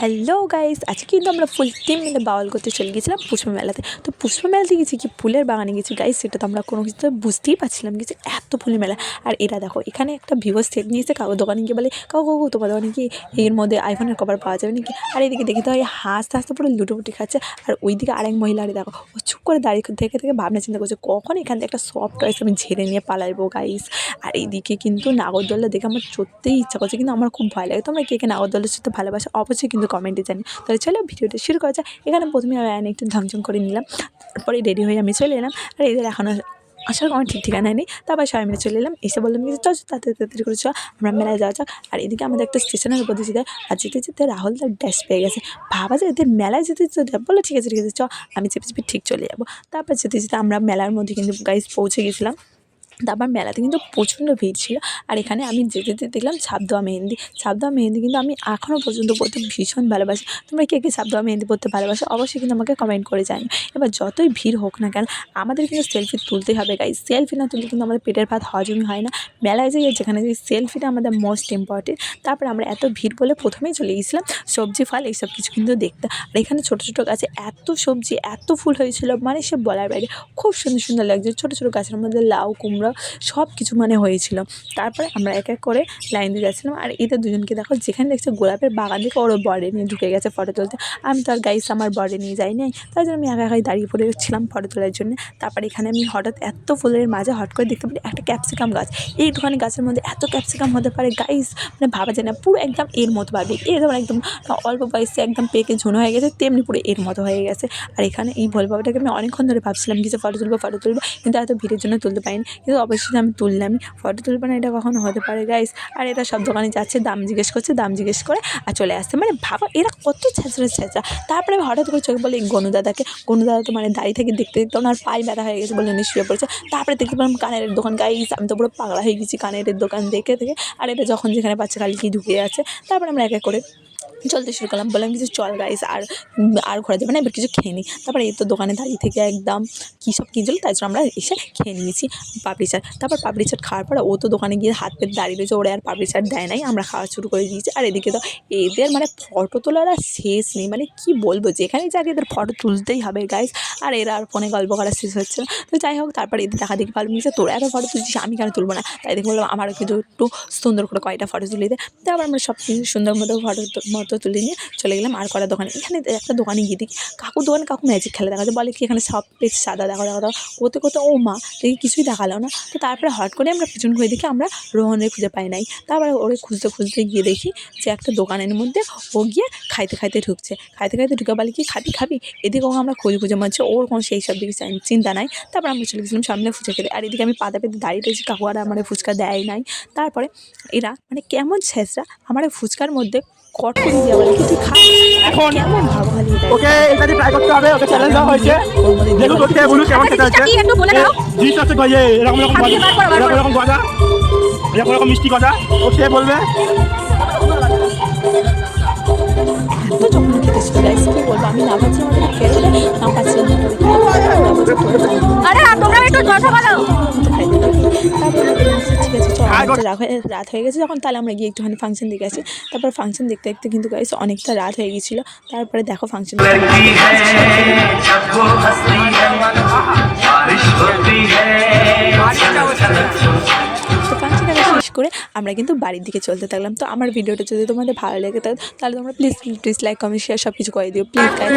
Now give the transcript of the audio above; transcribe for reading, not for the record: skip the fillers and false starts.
Hello guys, আজকে কিন্তু আমরা ফুল টিম মিলে বাউল করতে চলে গেছিলাম পুষ্প মেলাতে। তো পুষ্প মেলাতে গেছি কি ফুলের বাগানে গেছি গাইস, সেটা তো আমরা কোনো কিছু বুঝতেই পারছিলাম কিছু, এত ফুলের মেলা। আর এরা দেখো এখানে একটা ভিভো সেট নিয়েছে, কাকু দোকানে গিয়ে বলে কাকু তোমার দোকানে কি এর মধ্যে আইফোনের কভার পাওয়া যাবে নাকি। আর এইদিকে দেখি তো হাসতে হাসতে পুরো লুটোপুটি খাচ্ছে। আর ওইদিকে আরেক মহিলারে দেখো ও চুপ করে দাঁড়িয়ে থেকে থেকে ভাবনা চিন্তা করছে কখন এখান থেকে একটা সফট টয়েস আমি ঝেড়ে নিয়ে পালাইবো গাইস। আর এইদিকে কিন্তু নাগরদোল্লা দেখে আমার চড়তেই ইচ্ছা করছে, কিন্তু আমার খুব ভয় লাগে। তোমরা কে কে নাগরদোল্লার সাথে ভালোবাসো অবশ্যই কিন্তু কমেন্টে জানি। তাহলে চলো ভিডিওটা শুরু করা যায়। এখানে প্রথমে আমি একটু ঝমঝম করে নিলাম, তারপরে রেডি হয়ে আমি চলে এলাম। আর এদের এখনও আসার কোনো ঠিক ঠিকানা নেই। তারপর সবাই মিলে চলে এলাম, এসে বললাম যে চল তাড়াতাড়ি তাড়াতাড়ি করে চল আমরা মেলায় যাওয়া যাক। আর এদিকে আমাদের একটা স্টেশনের উপর দিয়ে আর যেতে যেতে রাহুল তার ড্যাশ পেয়ে গেছে। ভাবা যায় এদের মেলায় যেতে যেতে বললো ঠিক আছে চ আমি চেপে চেপে ঠিক চলে যাবো। তারপর যেতে যেতে আমরা মেলার মধ্যে কিন্তু গাইস পৌঁছে গেছিলাম। তারপর মেলাতে কিন্তু প্রচণ্ড ভিড় ছিল। আর এখানে আমি যেতে যেতে দেখলাম ছাপ দেওয়া মেহেন্দি কিন্তু আমি এখনও পর্যন্ত পড়তে ভীষণ ভালোবাসি। তোমরা কে কে ছাপ দেওয়া মেহেন্দি পড়তে ভালোবাসো অবশ্যই কিন্তু আমাকে কমেন্ট করে জানিও। এবার যতই ভিড় হোক না কেন আমাদের কিন্তু সেলফি তুলতেই হবে গাইস। সেলফি না তুললে কিন্তু আমাদের পেটের ভাত হজমই হয় না। মেলায় যাই যেখানে যাই সেলফিটা আমাদের মোস্ট ইম্পর্টেন্ট। তারপরে আমরা এত ভিড় বলে প্রথমেই চলে গেছিলাম সবজি ফল এইসব কিছু কিন্তু দেখতে। আর এখানে ছোটো ছোটো গাছে এত সবজি এত ফুল হয়েছিল মানে সে বলার বাইরে, খুব সুন্দর সুন্দর লাগছে। ছোটো ছোটো গাছের মধ্যে লাউ কুমড়ো সব কিছু মানে হয়েছিল। তারপরে আমরা এক এক করে লাইন দিয়ে যাচ্ছিলাম। আর এদের দুজনকে দেখো যেখানে দেখছে গোলাপের বাগান থেকে ওর বরে নিয়ে ঢুকে গেছে ফটো তুলতে। আমি তো আর গাইস আমার বরে নিয়ে যাই নাই, তাই জন্য আমি একা একাই দাঁড়িয়ে পড়েছিলাম ফটো তোলার জন্য। তারপরে এখানে আমি হঠাৎ এত ফুলের মাঝে হট করে দেখতে পারি একটা ক্যাপসিকাম গাছ। এইটুখানি গাছের মধ্যে এত ক্যাপসিকাম হতে পারে গাইস, মানে ভাবা যায় না। পুরো একদম এর মতো ভাবি যেমন একদম অল্প বয়সে একদম পেকে ঝুনো হয়ে গেছে, তেমনি পুরো এর মতো হয়ে গেছে। আর এখানে এই ভোল বাবাটাকে আমি অনেকক্ষণ ধরে ভাবছিলাম কিছু ফটো তুলবো কিন্তু এত ভিড়ের জন্য তুলতে পারিনি। কিন্তু অবশ্যই আমি তুললামই, ফটো তুলবো না এটা কখনো হতে পারে গাইস। আর এরা সব দোকানে যাচ্ছে, দাম জিজ্ঞেস করছে, দাম জিজ্ঞেস করে আর চলে আসছে। মানে ভাবা এরা কত ছেঁচড়া। তারপরে আমি হঠাৎ করে চোখে বলে এই গনুদাদা তো মানে দাঁড়িয়ে থেকে দেখতে দেখতে ওনার পায়ে ব্যথা হয়ে গেছে বলে উনি শুয়ে পড়েছে। তারপরে দেখতে পেলাম কানের দোকান গাইস, আমি তো পুরো পাগলা হয়ে গেছি কানের দোকান দেখে থেকে। আর এটা যখন যেখানে পাচ্ছে খালি কি ঢুকে আছে। তারপরে আমরা এক এক করে চলতে শুরু করলাম, বললাম কিছু চল গাইস আর ঘোরা যাবে না, এবার কিছু খেয়ে নিই। তারপরে এই তো দোকানে দাঁড়িয়ে থেকে একদম কী সব কিনছিল, তাই জন্য আমরা এসে খেয়ে নিয়েছি পাপড়ি চাট। তারপর পাপড়ি চাট খাওয়ার পরে ও তো দোকানে গিয়ে হাত পেতে দাঁড়িয়ে রয়েছে, ওরা আর পাপড়ি চাট দেয় নাই, আমরা খাওয়া শুরু করে দিয়েছি। আর এদিকে তো এদের মানে ফটো তোলার আর শেষ নেই, মানে কি বলবো যেখানেই যাকে এদের ফটো তুলতেই হবে গাইস। আর এরা আর ফোনে গল্প করা শেষ হচ্ছে না। তো যাই হোক তারপরে এদের দেখা দেখি ভালো মিলছে, তোরা এত ফটো তুলছিস আমি কেন তুলবো না, তাই দেখে বললাম আমারও কিন্তু একটু সুন্দর করে কয়টা ফটো তুলে দেয়। তারপর আমরা সব কিছু সুন্দর মতো ফটো তুলে নিয়ে চলে গেলাম আর কটা দোকানে। এখানে একটা দোকানে গিয়ে দেখি কাকু ম্যাজিক খেলা দেখাচ্ছে, বলে কি এখানে সব পেজ সাদা দাও ওতে ও মা দেখি কিছুই দেখালো না। তো তারপরে হট করে আমরা পিছন ঘুরে দেখি আমরা রোহনের খুঁজে পাই নাই। তারপরে ওরে খুঁজতে গিয়ে দেখি যে একটা দোকানের মধ্যে ও গিয়ে খাইতে ঢুকছে, ঢুকে বলে কি খাবি এদিকে ও আমরা খুঁজে মারছে, ওর কোনো সেই সব দিকে চিন্তা নাই। তারপর আমরা চলে গেছিলাম সামনে ফুচকা খেতে। আর এদিকে আমি পাতা পেতে দাঁড়িয়ে রয়েছি, কাকু আর আমার ফুচকা দেয় নাই। তারপরে এরা মানে কেমন ছেঁচড়া আমার ফুচকার মধ্যে কটকরি দিয়ে বলে তুই খা, এখন কেমন ভালো খালি ওকে এটা দিয়ে ট্রাই করতে হবে, ওকে চ্যালেঞ্জ দেওয়া হয়েছে। দেখুন ওকে বলুন কেমন খেতে হচ্ছে। একটু বলে দাও জিনিস আছে ভাই এরকম গজা এরকম মিষ্টি গজা ও খেয়ে বলবে। তো যখন খেতে ছিল গাইস কি বলবো, আমি না পাচ্ছি আমাদের খেতে না পাচ্ছি আরে তোমরা একটু কথা বলো। তারপরে ঠিক আছে চল রাত হয়ে গেছে যখন, তাহলে আমরা গিয়ে একটুখানি ফাংশন দেখে আসি। তারপর ফাংশন দেখতে দেখতে কিন্তু গাইস অনেকটা রাত হয়ে গেছিলো। তারপরে দেখো ফাংশন শেষ করে আমরা কিন্তু বাড়ির দিকে চলতে থাকলাম। তো আমার ভিডিওটা যদি তোমাদের ভালো লেগে থাকে তাহলে তোমরা প্লিজ লাইক কমেন্ট শেয়ার সব কিছু করে দিও প্লিজ গাইস।